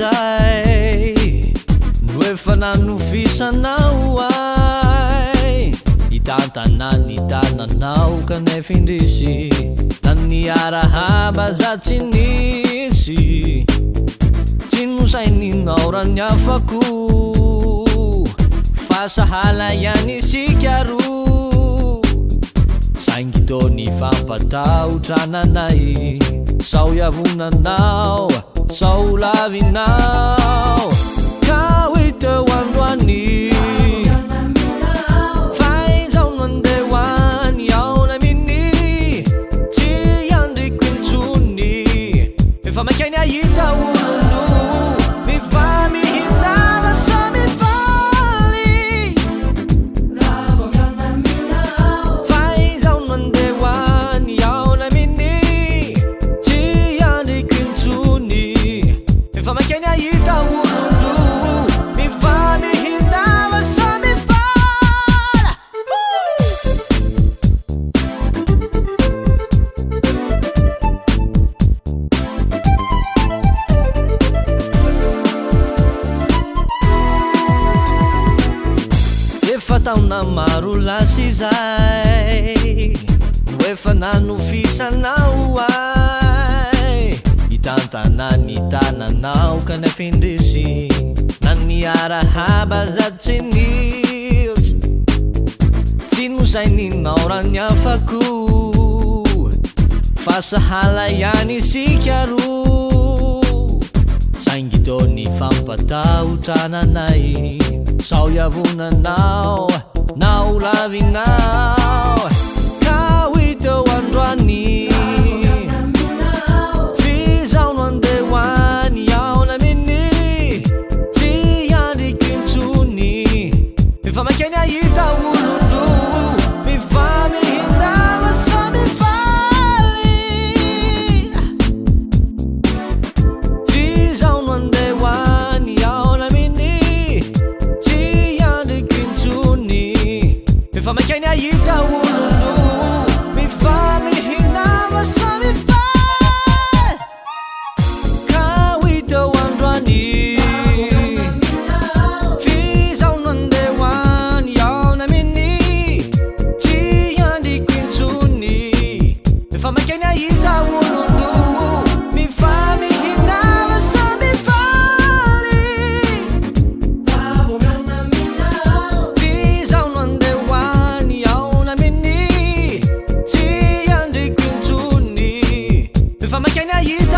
izay no efa nanofisanao ay itantanany tananao kanefa indrisy naniarahaba za tsy nisy tsy nosaininao rany afako fa sahala ihany isika roa saingy tô ny fampatahotrananay sao iavonanao sao lavinao ka hoe teo androany faizao nandehoany ao na miny tsy andriko intsony efa mankeny ahita olondo mifamihinana sa mifaly faizao nandehoany ao na miny tsy andriko intsony efa mankeny ahita olondo mifamihinana sa mifala efa taona maro lasy zay no efa nanofisanao ay itantanany tananao kanefa indrisy naniarahaba za tsy nisy tsy nosaininao rany afako fa sahala ihany isika roa saingy tô ny fampatahotrananay sao iavonanao nao lavinao ka hoe teo androany fizao no andehoany ao na miny tsy andriko intsony efa mankeny ahita olondo mifamihinana sa mifaly fizao no andehoany ao na miny tsy andriko intsony efa mankeny ahita olondo mifamihinana sa mifaly ka hoe teo androany fizao no andehoany ao na miny tsy andriko intsony efa mankeny ahita olondo mifamihinana sa mifaly fizao no andehoany ao na miny tsy andriko intsony efa mankeny ahita